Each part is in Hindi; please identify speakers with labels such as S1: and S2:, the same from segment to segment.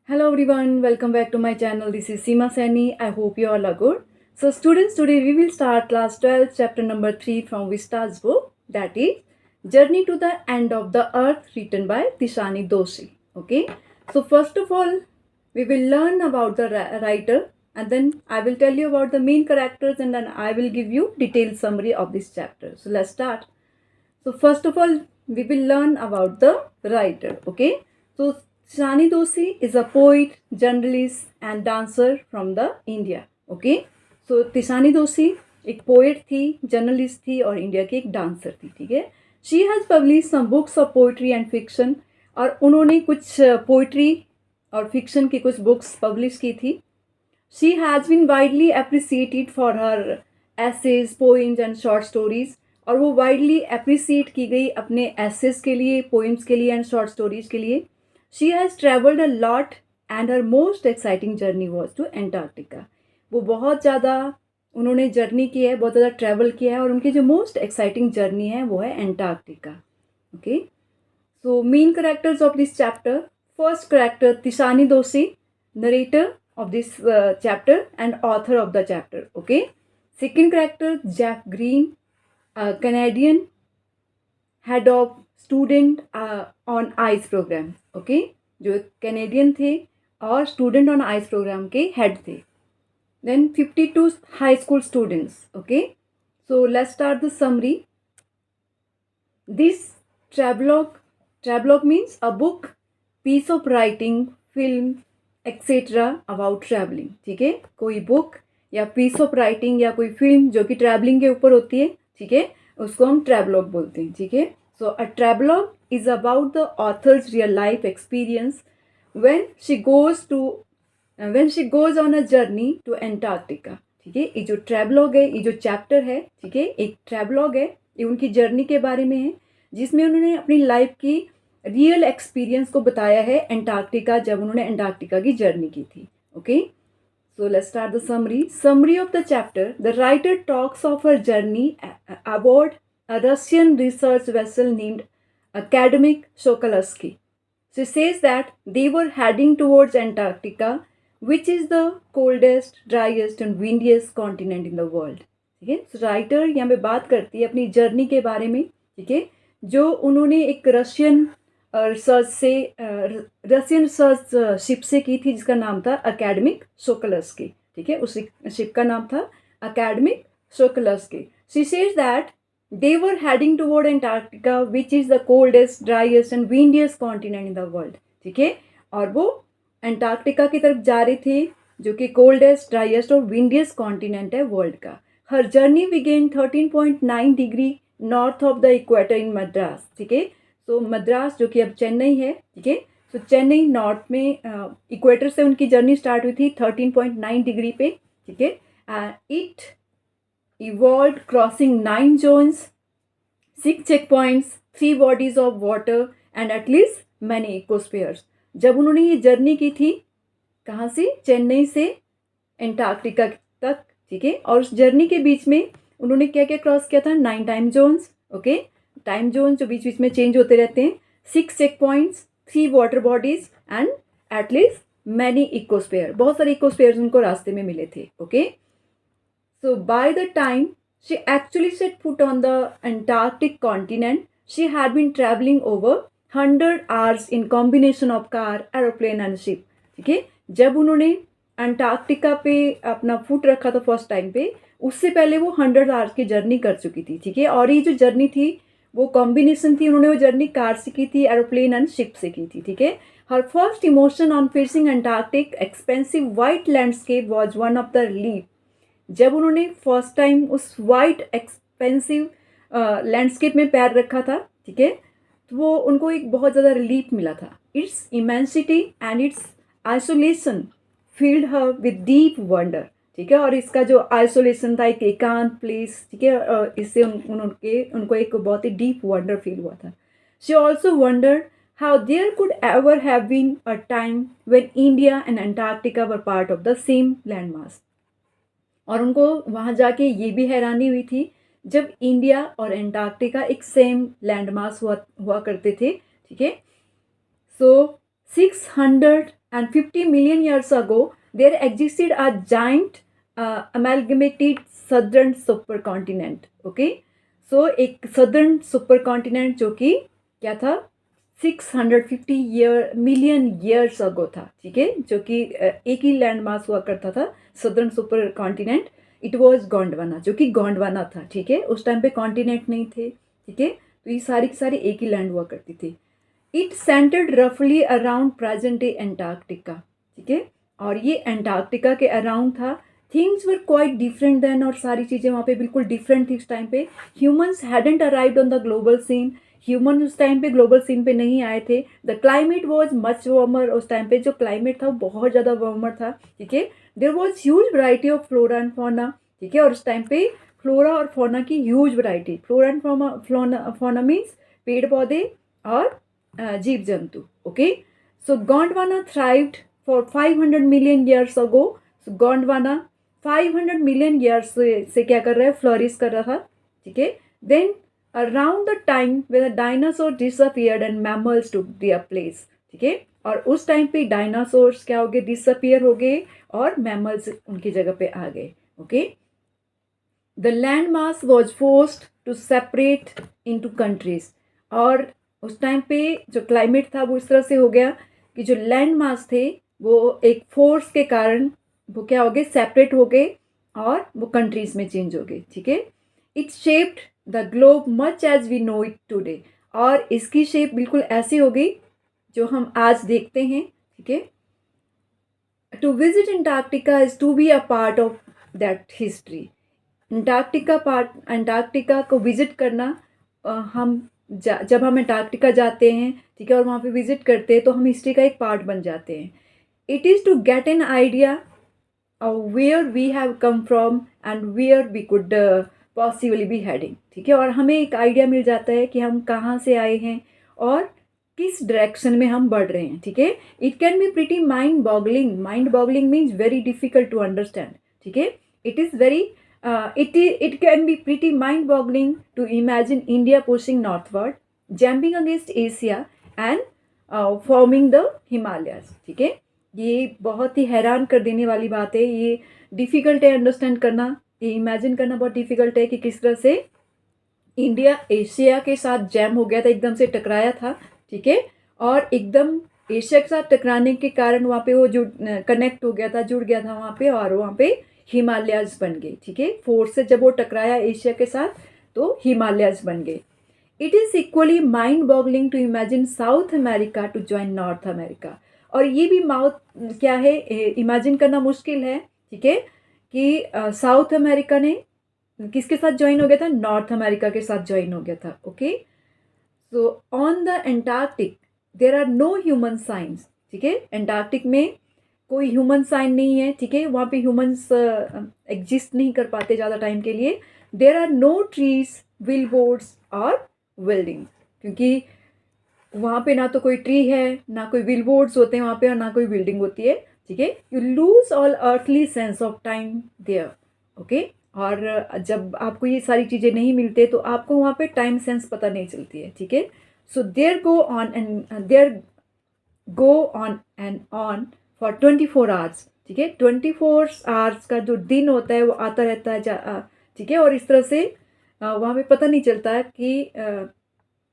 S1: Hello everyone, welcome back to my channel. This is Seema Saini. I hope you all are good. So students, today we will start class 12 chapter number 3 from Vista's book, that is Journey to the End of the Earth, written by Tishani Doshi. Okay, so first of all we will learn about the writer, and then I will tell you about the main characters, and then I will give you detailed summary of this chapter. So let's start. So first of all, we will learn about the writer. Okay. So Shani Doshi is a poet, journalist, and dancer from the India. Okay. So Tishani दोषी एक पोएट थी, जर्नलिस्ट थी और इंडिया की एक डांसर थी. ठीक है. She has publish some books of poetry and fiction. और उन्होंने कुछ पोइट्री और फिक्शन की कुछ बुक्स पब्लिश की थी. She has been widely appreciated for her essays, poems and short stories. और वो वाइडली अप्रिसिएट की गई अपने एसेस के लिए, पोइम्स के लिए एंड शॉर्ट स्टोरीज के लिए. She has travelled a lot and her most exciting journey was to Antarctica. वो बहुत ज़्यादा उन्होंने जर्नी की है, बहुत ज़्यादा ट्रैवल किया है, और उनकी जो मोस्ट एक्साइटिंग जर्नी है वो है Antarctica. Okay. So main characters of this chapter. First character Tishani दोषी, narrator of this chapter and author of the chapter. Okay. Second character Jeff Green, a Canadian head of student on ICE program. Okay. जो कैनेडियन थे और स्टूडेंट ऑन आइस प्रोग्राम के हेड थे. Then 52 high school students. Okay. So let's start the summary. This travelogue means a book, piece of writing, film, etcetera about travelling. ठीक है. कोई बुक या पीस ऑफ राइटिंग या कोई फिल्म जो कि ट्रैवलिंग के ऊपर होती है. ठीक है. उसको हम ट्रैवलॉग बोलते हैं. ठीक है. So a travelogue is about the author's real life experience when she goes on a journey to Antarctica. ठीक है. ये जो ट्रैवलॉग है, ये जो चैप्टर है, ठीक है, एक ट्रैवलॉग है. ये उनकी जर्नी के बारे में है जिसमें उन्होंने अपनी लाइफ की रियल एक्सपीरियंस को बताया है एंटार्क्टिका, जब उन्होंने एंटार्क्टिका की जर्नी की थी. Okay. So let's start the summary of the chapter. The writer talks of her journey aboard a Russian research vessel named academic Sokolovsky. She says that they were heading towards Antarctica, which is the coldest, driest and windiest continent in the world. ठीक है. So राइटर यहाँ पे बात करती है अपनी जर्नी के बारे में. ठीक है. जो उन्होंने एक रशियन रिसर्च शिप से की थी जिसका नाम था अकेडमिक सोकोलस्की. ठीक है. उस शिप का नाम था academic Sokolsky. She says that they were heading toward Antarctica which is the coldest, driest and windiest continent in the world. ठीक है. और वो एंटार्क्टिका की तरफ जा रहे थे जो कि कोल्डेस्ट, ड्राइएस्ट और विंडियस्ट कॉन्टिनेंट है वर्ल्ड का. Her journey began 13.9 degree north of the equator in Madras. ठीक है. सो मद्रास जो कि अब चेन्नई है. ठीक है. सो चेन्नई नॉर्थ में इक्वेटर से उनकी जर्नी स्टार्ट हुई थी 13.9 डिग्री पे. ठीक है. It involve crossing 9 zones, 6 check points, 3 bodies of water and at least many ecospheres. जब उन्होंने ये जर्नी की थी कहाँ से, चेन्नई से एंटार्क्टिका तक. ठीक है. और उस जर्नी के बीच में उन्होंने क्या क्या क्रॉस किया था, 9 time zones. Okay. Time zone जो बीच बीच में चेंज होते रहते हैं, 6 check points, 3 water bodies and at least many ecosphere. बहुत सारे इकोस्फीयर्स उनको रास्ते में मिले थे. Okay. So by the time she actually set foot on the Antarctic continent she had been travelling over 100 hours in combination of car, aeroplane and ship. ठीक है. जब उन्होंने एंटार्क्टिका पे अपना फुट रखा था फर्स्ट टाइम पे, उससे पहले वो 100 आवर्स की जर्नी कर चुकी थी. ठीक है. और ये जो जर्नी थी वो कॉम्बिनेशन थी, उन्होंने वो जर्नी कार से की थी, एरोप्लेन एंड शिप से की थी. ठीक है. Her first emotion on facing Antarctic expensive white landscape was one of the relief. जब उन्होंने फर्स्ट टाइम उस वाइट एक्सपेंसिव लैंडस्केप में पैर रखा था. ठीक है. तो वो उनको एक बहुत ज़्यादा रिलीफ मिला था. It's immensity and it's isolation field her with deep wonder. ठीक है. और इसका जो आइसोलेशन था, एक एकांत प्लेस. ठीक है. इससे उनको एक बहुत ही डीप वंडर फील हुआ था. She also wondered how there could ever have been a time when India and Antarctica were part of the same land mass. और उनको वहाँ जाके ये भी हैरानी हुई थी जब इंडिया और एंटार्क्टिका एक सेम लैंड मास हुआ करते थे. ठीक है. सो 600 and 50 million years ago there existed a giant amalgamated southern supercontinent. Okay, so एक southern supercontinent जो कि क्या था 650 मिलियन ईयर्स अगो था, ठीक है, जो कि एक ही लैंड मास हुआ करता था southern super continent. It was Gondwana, जो कि गोंडवाना था, ठीक है, उस टाइम पे कॉन्टिनेंट नहीं थे, ठीक है, तो ये सारी की सारी एक ही लैंड हुआ करती थी। इट सेंटर्ड रफली अराउंड प्रेजेंट डे एंटार्क्टिका, ठीक है, और ये एंटार्क्टिका के अराउंड था। Things were quite different then, और सारी चीज़ें वहाँ पे बिल्कुल डिफरेंट थी उस टाइम पे। Humans hadn't arrived on the global scene, human उस टाइम पे ग्लोबल सीन पे नहीं आए थे। The climate was much warmer, उस टाइम पे जो क्लाइमेट था वो बहुत ज़्यादा वार्मर था, ठीक है। There was huge variety of flora and fauna, ठीक है, और उस टाइम पे फ्लोरा और फौना की huge variety. Flora and fauna means पेड़ पौधे और जीव जंतु। Okay, so Gondwana thrived for 500 million years ago. So Gondwana 500 million years से क्या कर रहा है, फ्लरिश कर रहा था, ठीक है। Then around the time when the dinosaur disappeared and mammals took their place, ठीक है, और उस टाइम पे डायनासोर्स क्या हो गए, डिसअपियर हो गए और मैमल्स उनकी जगह पे आ गए। Okay, the land mass was forced to separate into countries, और उस टाइम पे जो क्लाइमेट था वो इस तरह से हो गया कि जो लैंड मास थे वो एक फोर्स के कारण वो क्या हो गए, सेपरेट हो गए और वो कंट्रीज में चेंज हो गए, ठीक है। It shaped the globe much as we know it today, और इसकी शेप बिल्कुल ऐसी हो गई जो हम आज देखते हैं, ठीक है। To visit Antarctica is to be a part of that history. Antarctica को विजिट करना, जब हम अंटार्कटिका जाते हैं, ठीक है, और वहाँ पे विजिट करते हैं तो हम हिस्ट्री का एक पार्ट बन जाते हैं। It is to get an idea of where we have come from and where we could possibly be heading, ठीक है, और हमें एक आइडिया मिल जाता है कि हम कहाँ से आए हैं और किस डायरेक्शन में हम बढ़ रहे हैं, ठीक है। It can be pretty mind boggling means very difficult to understand, ठीक है। It is very it can be pretty mind-boggling to imagine India pushing northward, jumping against Asia and forming the Himalayas, ठीक है। ये बहुत ही हैरान कर देने वाली बात है, ये डिफ़िकल्ट है अंडरस्टैंड करना, ये इमेजिन करना बहुत डिफ़िकल्ट है कि किस तरह से इंडिया एशिया के साथ जैम हो गया था, एकदम से टकराया था, ठीक है, और एकदम एशिया के साथ टकराने के कारण वहाँ पे वो कनेक्ट हो गया था, जुड़ गया था वहाँ पे, और वहाँ पे हिमालयाज बन गए, ठीक है। फोर्स से जब वो टकराया एशिया के साथ तो हिमालयाज बन गए। It is equally mind boggling to imagine South America to join North America, और ये भी क्या है, इमेजिन करना मुश्किल है, ठीक है, कि साउथ अमेरिका ने किसके साथ ज्वाइन हो गया था, नॉर्थ अमेरिका के साथ ज्वाइन हो गया था। Okay, so on the Antarctic there are no human science, ठीक है, एंटार्क्टिक में कोई ह्यूमन साइन नहीं है, ठीक है, वहाँ पे ह्यूमंस एग्जिस्ट नहीं कर पाते ज़्यादा टाइम के लिए। There are no trees, billboards और बिल्डिंग्स, क्योंकि वहाँ पे ना तो कोई ट्री है, ना कोई विल बोर्ड्स होते हैं वहाँ पे, और ना कोई बिल्डिंग होती है, ठीक है। You lose all earthly sense of time there. Okay, और जब आपको ये सारी चीज़ें नहीं मिलते तो आपको वहाँ पे टाइम सेंस पता नहीं चलती है, ठीक है। So there go on and on for 24 hours, ठीक है, 24 आवर्स का जो दिन होता है वो आता रहता है, ठीक है, और इस तरह से वहाँ पे पता नहीं चलता है कि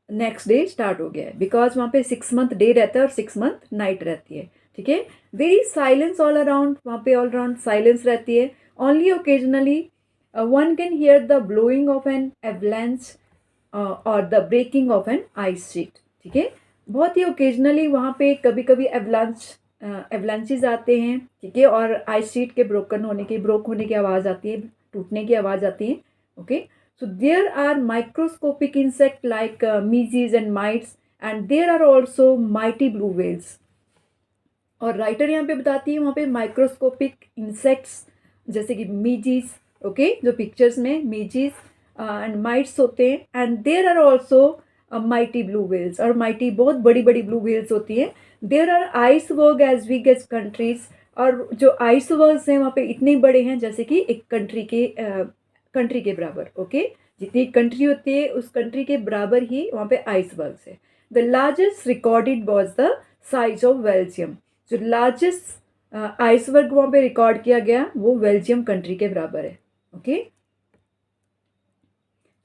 S1: नेक्स्ट डे स्टार्ट हो गया है, बिकॉज वहाँ पे 6 मंथ डे रहता है और 6 मंथ नाइट रहती है, ठीक है। There is silence all around, वहाँ पे ऑल अराउंड साइलेंस रहती है। Only occasionally one can hear the blowing of an avalanche और the breaking of an ice sheet, ठीक है। बहुत ही ओकेजनली वहाँ पे कभी कभी एवलांचेस आते हैं, ठीक है, और आइस शीट के ब्रोक होने की आवाज़ आती है, टूटने की आवाज़ आती है। Okay, so there are microscopic insect like midges and mites, and there are also mighty blue whales. और राइटर यहाँ पे बताती है वहाँ पे माइक्रोस्कोपिक इंसेक्ट्स जैसे कि मीजीज, ओके, जो पिक्चर्स में मीजीज एंड माइट्स होते हैं, and there are also mighty blue whales, और माइटी बहुत बड़ी बड़ी ब्लू वेल्स होती हैं। There are icebergs as big as countries, और जो आइसबर्ग्स हैं वहाँ पे इतने बड़े हैं जैसे कि एक कंट्री के बराबर। ओके, जितनी कंट्री होती है उस कंट्री के बराबर ही वहाँ पे आइसबर्ग्स है। The largest recorded was the size of Belgium. जो लार्जेस्ट आइसबर्ग वहाँ पे रिकॉर्ड किया गया वो बेल्जियम कंट्री के बराबर है. Okay.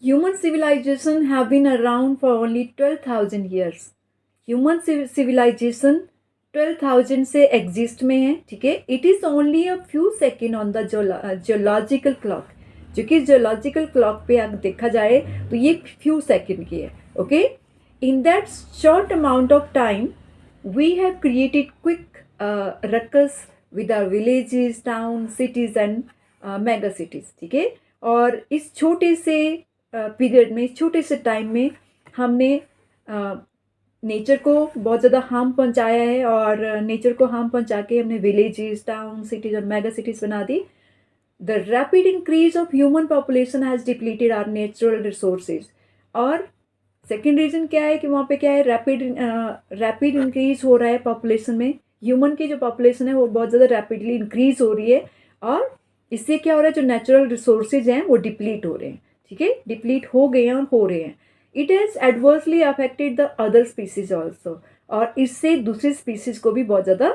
S1: Human civilization have been around for only 12,000 years. Human civilization 12,000 से एग्जिस्ट में है. ठीक है. It is only a few second on the geological clock. जो कि जियोलॉजिकल क्लॉक पे अगर देखा जाए तो ये फ्यू सेकेंड की है. Okay. In that short amount of time we have created quick ruckus with our villages, town, cities and mega cities. ठीक है. और इस छोटे से पीरियड में, छोटे से टाइम में हमने नेचर को बहुत ज़्यादा हार्म पहुंचाया है और नेचर को हार्म पहुंचा के हमने विलेजेस, टाउन, सिटीज़ और मेगा सिटीज़ बना दी. The rapid increase of human population has depleted our natural resources. और सेकेंड रीज़न क्या है कि वहाँ पे क्या है, रैपिड इंक्रीज हो रहा है पॉपुलेशन में. ह्यूमन की जो पॉपुलेशन है वो बहुत ज़्यादा रैपिडली इंक्रीज हो रही है और इससे क्या हो रहा है, जो नेचुरल रिसोर्सेज हैं वो डिप्लीट हो रहे हैं. ठीक है. डिप्लीट हो गए हैं और हो रहे हैं. It has adversely affected the other species also. और इससे दूसरी स्पीसीज को भी बहुत ज़्यादा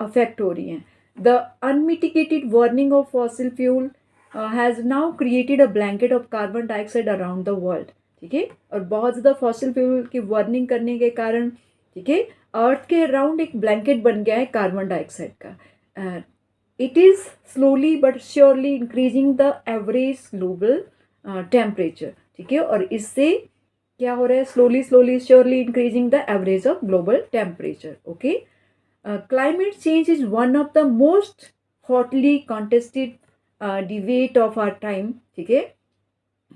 S1: अफेक्ट हो रही हैं. The unmitigated burning of fossil fuel has now created a blanket of carbon dioxide around the world. ठीक है. और बहुत ज़्यादा फॉसिल फ्यूल की बर्निंग करने के कारण, ठीक है, अर्थ के अराउंड एक ब्लैंकेट बन गया है कार्बन डाइऑक्साइड का. It is slowly but surely increasing the average global temperature. ठीक है. और इससे क्या हो रहा है, slowly surely increasing the average of global temperature. Okay. Climate change is one of the most hotly contested debate of our time. ठीक है.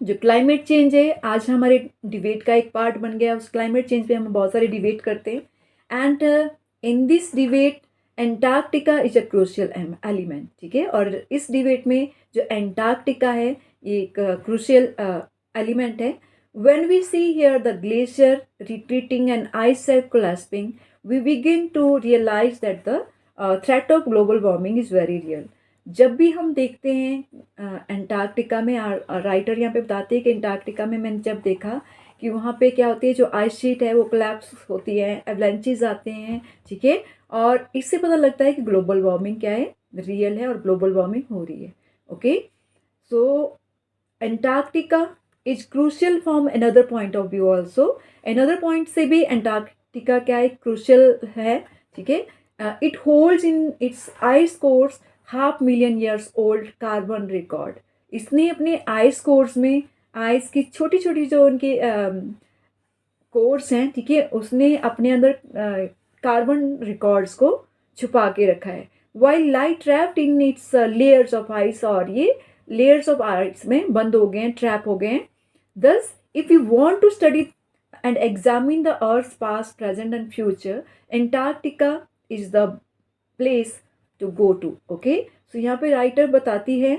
S1: जो क्लाइमेट चेंज है आज हमारे डिबेट का एक पार्ट बन गया. उस क्लाइमेट चेंज पे हम बहुत सारे डिबेट करते हैं. And in this debate Antarctica is a crucial element. ठीक है. और इस डिबेट में जो एंटार्क्टिका है ये एक क्रूशियल एलिमेंट है. When we see here the glacier retreating and ice shelf collapsing, we begin to realize that the threat of global warming is very real. जब भी हम देखते हैं एंटार्क्टिका में, राइटर यहाँ पे बताते हैं कि एंटार्क्टिका में मैंने जब देखा कि वहाँ पे क्या होती है, जो आइस शीट है वो कोलैप्स होती है, एवलांचेस आते हैं. ठीक है. और इससे पता लगता है कि ग्लोबल वार्मिंग क्या है, रियल है और ग्लोबल वार्मिंग हो रही है. Okay. So Antarctica is crucial from another point of view also. Another point से भी एंटार्क्टिका क्या है, क्रूशियल है. ठीक है. It holds in its ice course 500,000 years old carbon record. इसने अपने आइस कोर्स में आइस की छोटी छोटी जो उनकी कोर्स हैं, ठीक है, उसने अपने अंदर कार्बन रिकॉर्ड्स को छुपा के रखा है. While light trapped in its layers of ice. और ये लेयर्स ऑफ आइस में बंद हो गए हैं, ट्रैप हो गए हैं. Thus, if you want to study and examine the Earth's past, present and future, Antarctica is the place to go to. Okay? So यहाँ पे राइटर बताती है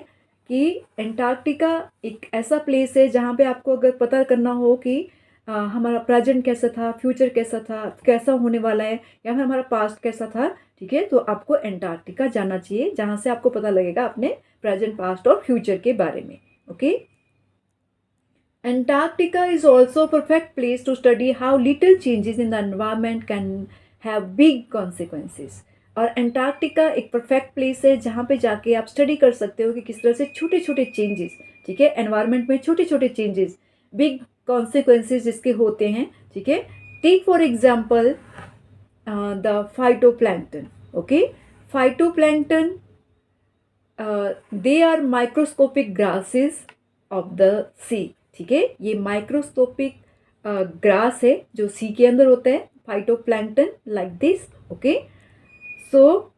S1: कि एंटार्क्टिका एक ऐसा प्लेस है जहाँ पे आपको अगर पता करना हो कि हमारा प्रेजेंट कैसा था, फ्यूचर कैसा था, कैसा होने वाला है, या फिर हमारा पास्ट कैसा था. ठीक है. तो आपको एंटार्क्टिका जाना चाहिए जहाँ से आपको पता लगेगा अपने प्रेजेंट, पास्ट और फ्यूचर के बारे में. Okay. Antarctica is also a perfect place to study how little changes in the environment can have big consequences. और एंटार्क्टिका एक परफेक्ट प्लेस है जहाँ पे जाके आप स्टडी कर सकते हो कि किस तरह से छोटे छोटे चेंजेस, ठीक है, एनवायरनमेंट में छोटे छोटे चेंजेस बिग कॉन्सिक्वेंसेज जिसके होते हैं. ठीक है. Take for example the phytoplankton. Okay. Phytoplankton they are microscopic grasses of the sea. ठीक है. ये माइक्रोस्कोपिक ग्रास है जो सी के अंदर होता है. Phytoplankton like this. Okay. So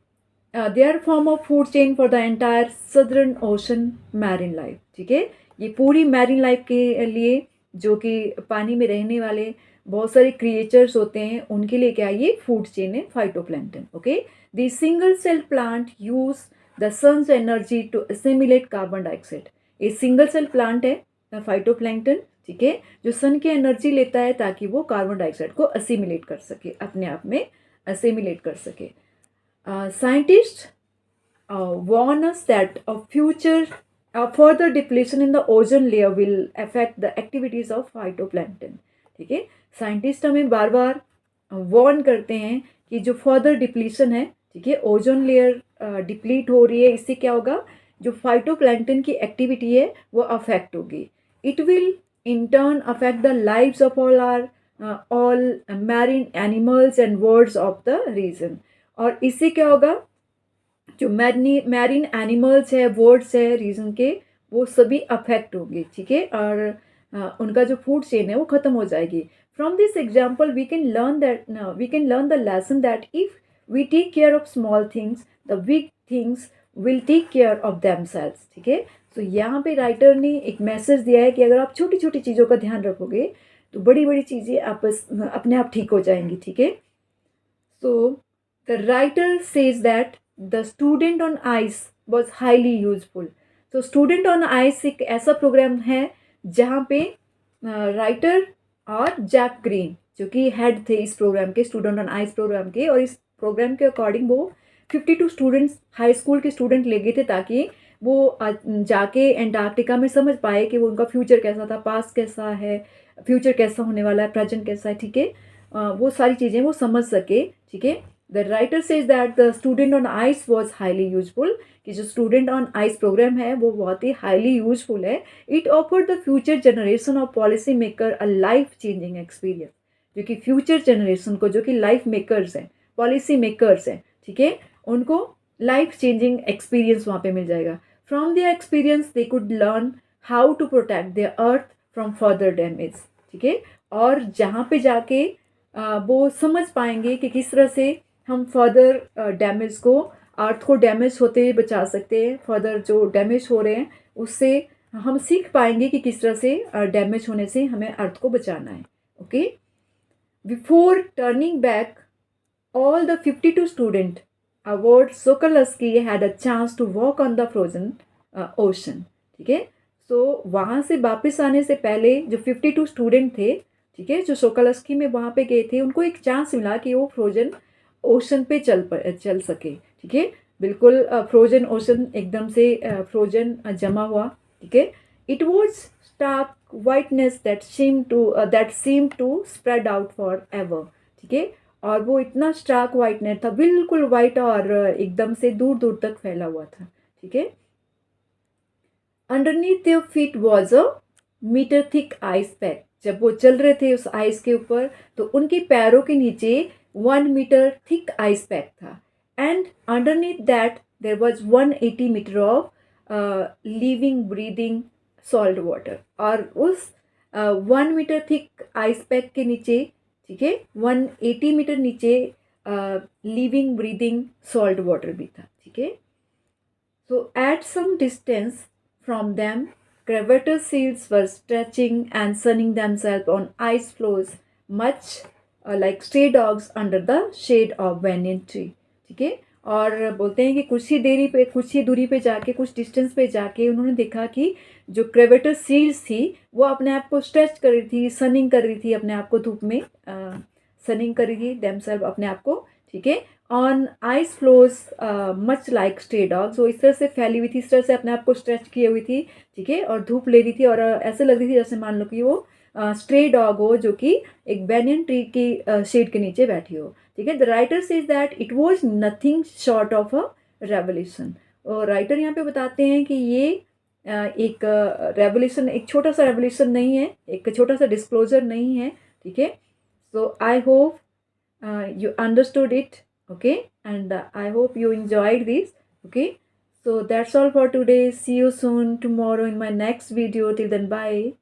S1: they are form of food chain for the entire southern ocean marine life. ठीक है. ये पूरी मैरिन लाइफ के लिए, जो कि पानी में रहने वाले बहुत सारे क्रिएचर्स होते हैं, उनके लिए क्या ये फूड चेन है, phytoplankton. Okay. The single cell plant use the sun's energy to assimilate carbon dioxide. ये सिंगल सेल प्लांट है फाइटोप्लैंक्टन. ठीक है. जो सन की एनर्जी लेता है ताकि वो कार्बन डाइऑक्साइड को असिमिलेट कर सके, अपने आप में असिमिलेट कर सके. Scientist warn us that a future further depletion in the ozone layer will affect the activities of phytoplankton. ठीक है. साइंटिस्ट हमें बार बार वार्न करते हैं कि जो फर्दर डिप्लीशन है, ठीक है, ओजोन लेयर डिप्लीट हो रही है, इससे क्या होगा, जो फाइटोप्लैंक्टन की एक्टिविटी है वो अफेक्ट होगी. It will in turn affect the lives of all marine animals and birds of the region. और इससे क्या होगा, जो मैरीन एनिमल्स है, बर्ड्स है रीजन के, वो सभी अफेक्ट होंगे. ठीक है, और उनका जो फूड चेन है वो ख़त्म हो जाएगी. From this example we can learn the lesson that if we take care of small things, the big things will take care of themselves. ठीक है, तो यहाँ पे राइटर ने एक मैसेज दिया है कि अगर आप छोटी छोटी चीज़ों का ध्यान रखोगे तो बड़ी बड़ी चीज़ें अपने आप ठीक हो जाएंगी. ठीक है, so the writer says that the student on ice was highly useful. So student on ice एक ऐसा प्रोग्राम है जहाँ पे राइटर और जैक ग्रीन जो कि हेड थे इस प्रोग्राम के, स्टूडेंट ऑन आइस प्रोग्राम के, और इस प्रोग्राम के अकॉर्डिंग वो 52 स्टूडेंट्स, हाई स्कूल के स्टूडेंट ले गए थे ताकि वो जाके एंटार्क्टिका में समझ पाए कि वो उनका फ्यूचर कैसा था, पास्ट कैसा है, फ्यूचर कैसा होने वाला है, प्रेजेंट कैसा है. ठीक है, वो सारी चीज़ें वो समझ सके. ठीक है, the writer says that the student on ice was highly useful, कि जो स्टूडेंट ऑन आइस प्रोग्राम है वो बहुत ही हाईली यूजफुल है. It offered the future generation of policy maker a life changing experience, जो कि फ्यूचर जनरेशन को, जो कि लाइफ मेकर्स हैं, पॉलिसी मेकर्स हैं, ठीक है, उनको लाइफ चेंजिंग एक्सपीरियंस वहाँ पे मिल जाएगा. From their experience they could learn how to protect their earth from further damage. ठीक है, और जहाँ पे जाके वो समझ पाएंगे कि किस तरह से हम फर्दर डैमेज को, अर्थ को डैमेज होते हुए बचा सकते हैं. फर्दर जो डैमेज हो रहे हैं उससे हम सीख पाएंगे कि किस तरह से डैमेज होने से हमें अर्थ को बचाना है. Okay, before turning back all the 52 student aboard Sokolowski had a chance to walk on the frozen ocean. ठीक है, सो वहाँ से वापस आने से पहले जो 52 स्टूडेंट थे, ठीक है, जो सोकोलस्की में वहाँ पे गए थे, उनको एक चांस मिला कि वो फ्रोजन ओशन पे चल सके. ठीक है, बिल्कुल फ्रोजन ओशन एकदम से फ्रोजन जमा हुआ. ठीक है, it was stark whiteness that seem to spread out forever. ठीक है, और वो इतना स्टार्क वाइटनेस था, बिल्कुल वाइट, और एकदम से दूर दूर तक फैला हुआ था. ठीक है, underneath their feet was a metre thick ice pack. जब वो चल रहे थे उस आइस के ऊपर तो उनके पैरों के नीचे 1 मीटर थिक आइस पैक था. And underneath that there was 180 metre of living breathing salt water. और उस 1 मीटर थिक आइस पैक के नीचे, ठीक है, 180 मीटर नीचे लिविंग ब्रीदिंग सॉल्ट वाटर भी था. ठीक है, so at some distance from them crevasse seals were stretching and sunning themselves on ice floes much like stray dogs under the shade of banyan tree. ठीक है, और बोलते हैं कि कुछ ही दूरी पे जाके, कुछ डिस्टेंस पे जाके उन्होंने देखा कि जो क्रेवेटस सील्स थी वो अपने आप को स्ट्रेच कर रही थी, सनिंग कर रही थी, अपने आप को धूप में सनिंग कर रही थी देमसेल्फ अपने आप को. ठीक है, on ice flows much like stray dogs, वो इस तरह से फैली हुई थी, इस तरह से अपने आप को स्ट्रेच किए हुई थी. ठीक है, और धूप ले रही थी, और ऐसे लग रही थी जैसे मान लो कि वो स्ट्रे डॉग हो जो कि एक बैनियन ट्री की शेड के नीचे बैठी हो. ठीक है, the writer says that it was nothing short of a revolution. और राइटर यहाँ पे बताते हैं कि ये एक रेवोल्यूशन, एक छोटा सा रेवोल्यूशन नहीं है, एक छोटा सा डिस्क्लोजर नहीं है. ठीक है, so I hope you understood it. Okay, and I hope you enjoyed this. Okay, so that's all for today. See you soon tomorrow in my next video. Till then, bye.